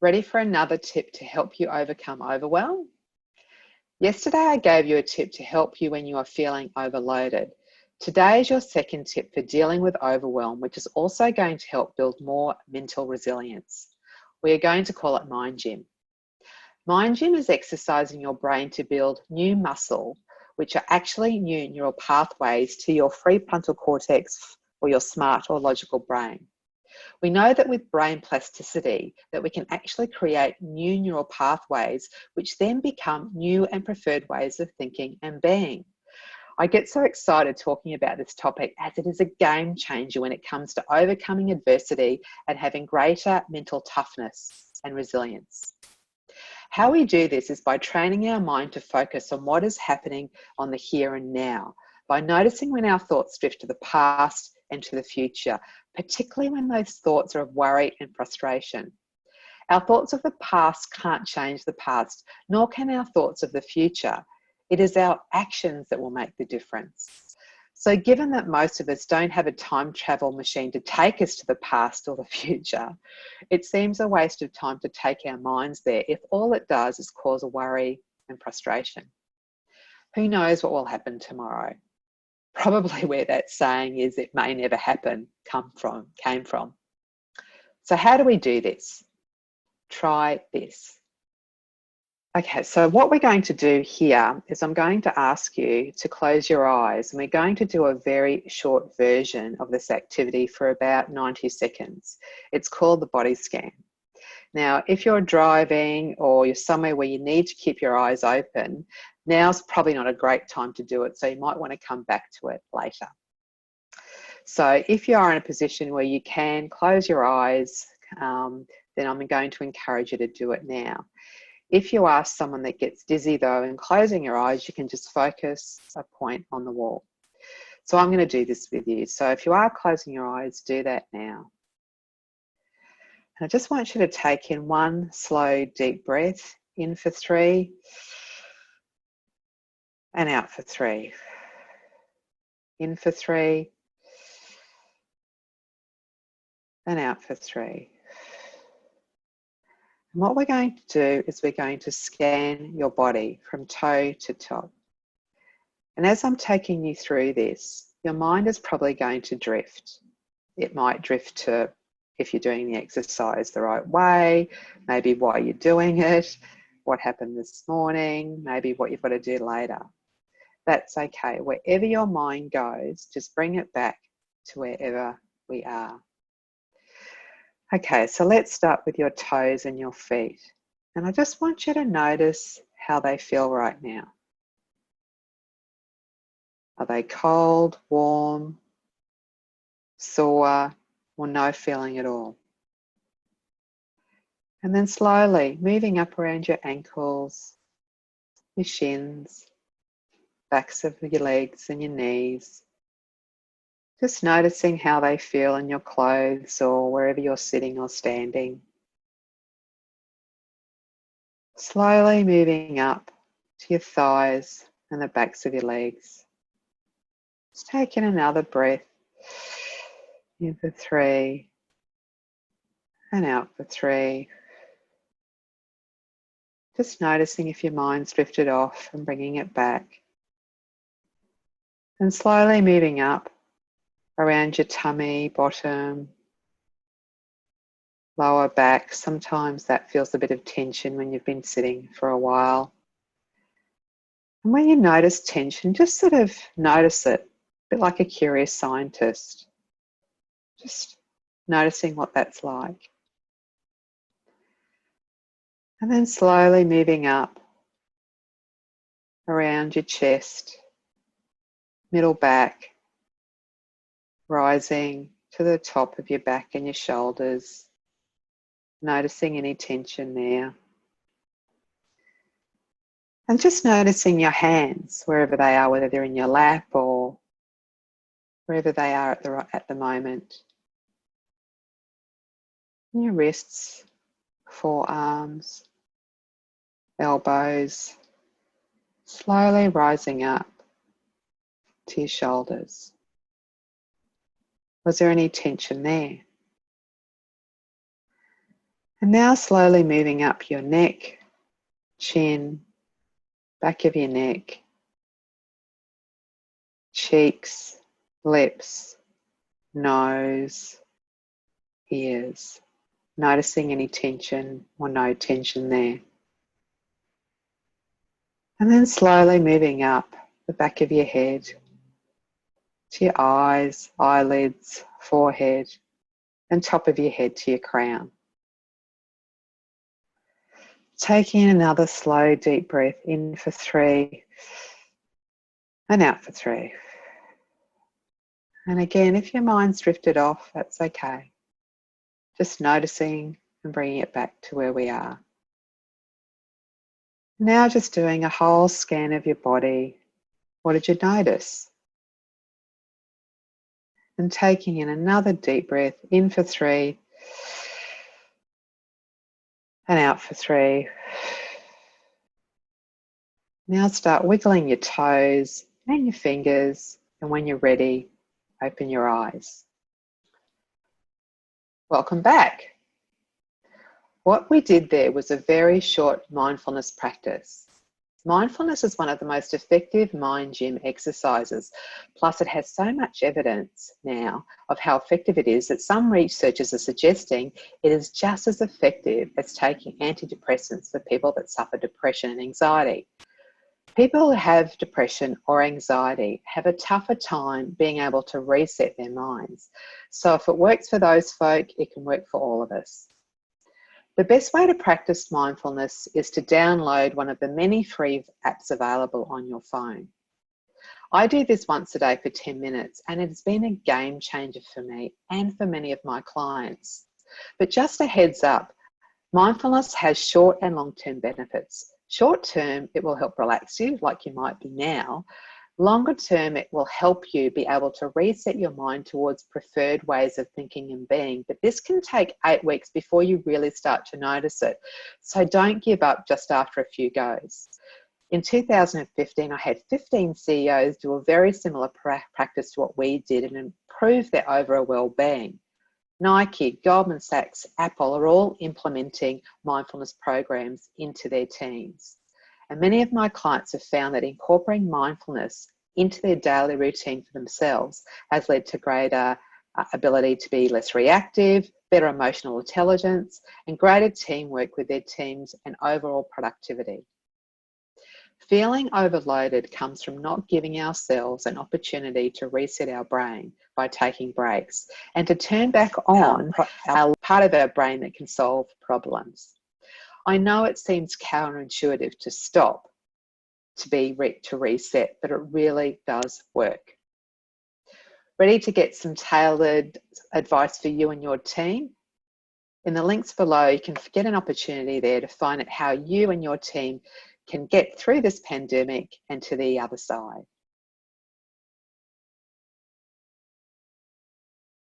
Ready for another tip to help you overcome overwhelm? Yesterday, I gave you a tip to help you when you are feeling overloaded. Today is your second tip for dealing with overwhelm, which is also going to help build more mental resilience. We are going to call it Mind Gym. Mind Gym is exercising your brain to build new muscle, which are actually new neural pathways to your prefrontal cortex or your smart or logical brain. We know that with brain plasticity that we can actually create new neural pathways which then become new and preferred ways of thinking and being. I get so excited talking about this topic as it is a game changer when it comes to overcoming adversity and having greater mental toughness and resilience. How we do this is by training our mind to focus on what is happening on the here and now, by noticing when our thoughts drift to the past and to the future, particularly when those thoughts are of worry and frustration. Our thoughts of the past can't change the past, nor can our thoughts of the future. It is our actions that will make the difference. So given that most of us don't have a time travel machine to take us to the past or the future, it seems a waste of time to take our minds there if all it does is cause a worry and frustration. Who knows what will happen tomorrow? Probably where that saying is it may never happen came from. So how do we do this? Try this. Okay, so what we're going to do here is I'm going to ask you to close your eyes, and we're going to do a very short version of this activity for about 90 seconds. It's called the body scan. Now, if you're driving or you're somewhere where you need to keep your eyes open, now's probably not a great time to do it, so you might want to come back to it later. So if you are in a position where you can close your eyes, then I'm going to encourage you to do it now. If you are someone that gets dizzy though, and closing your eyes, you can just focus a point on the wall. So I'm going to do this with you. So if you are closing your eyes, do that now. And I just want you to take in one slow, deep breath, in for 3, and out for 3. In for 3, and out for 3. And what we're going to do is we're going to scan your body from toe to top. And as I'm taking you through this, your mind is probably going to drift. It might drift to if you're doing the exercise the right way, maybe why you're doing it, what happened this morning, maybe what you've got to do later. That's okay. Wherever your mind goes, just bring it back to wherever we are. Okay, so let's start with your toes and your feet. And I just want you to notice how they feel right now. Are they cold, warm, sore, or no feeling at all? And then slowly moving up around your ankles, your shins, backs of your legs and your knees. Just noticing how they feel in your clothes or wherever you're sitting or standing. Slowly moving up to your thighs and the backs of your legs. Just take in another breath. In for 3 and out for 3. Just noticing if your mind's drifted off and bringing it back. And slowly moving up around your tummy, bottom, lower back. Sometimes that feels a bit of tension when you've been sitting for a while. And when you notice tension, just sort of notice it, a bit like a curious scientist. Just noticing what that's like. And then slowly moving up around your chest, middle back, rising to the top of your back and your shoulders, noticing any tension there. And just noticing your hands, wherever they are, whether they're in your lap or wherever they are at the moment. And your wrists, forearms, elbows, slowly rising up to your shoulders. Was there any tension there? And now slowly moving up your neck, chin, back of your neck, cheeks, lips, nose, ears. Noticing any tension or no tension there. And then slowly moving up the back of your head to your eyes, eyelids, forehead, and top of your head to your crown. Taking another slow, deep breath in for 3 and out for 3. And again, if your mind's drifted off, that's okay. Just noticing and bringing it back to where we are. Now just doing a whole scan of your body. What did you notice? And taking in another deep breath in for 3 and out for 3. Now start wiggling your toes and your fingers, and when you're ready, open your eyes. Welcome back. What we did there was a very short mindfulness practice. Mindfulness is one of the most effective mind gym exercises. Plus, it has so much evidence now of how effective it is that some researchers are suggesting it is just as effective as taking antidepressants for people that suffer depression and anxiety. People who have depression or anxiety have a tougher time being able to reset their minds. So if it works for those folk, it can work for all of us. The best way to practice mindfulness is to download one of the many free apps available on your phone. I do this once a day for 10 minutes, and it's been a game changer for me and for many of my clients. But just a heads up, mindfulness has short and long-term benefits. Short term, it will help relax you like you might be now. Longer term, it will help you be able to reset your mind towards preferred ways of thinking and being. But this can take 8 weeks before you really start to notice it. So don't give up just after a few goes. In 2015, I had 15 CEOs do a very similar practice to what we did and improve their overall well-being. Nike, Goldman Sachs, Apple are all implementing mindfulness programs into their teams. And many of my clients have found that incorporating mindfulness into their daily routine for themselves has led to greater ability to be less reactive, better emotional intelligence, and greater teamwork with their teams and overall productivity. Feeling overloaded comes from not giving ourselves an opportunity to reset our brain by taking breaks and to turn back on our part of our brain that can solve problems. I know it seems counterintuitive to stop, to reset, but it really does work. Ready to get some tailored advice for you and your team? In the links below, you can get an opportunity there to find out how you and your team can get through this pandemic and to the other side.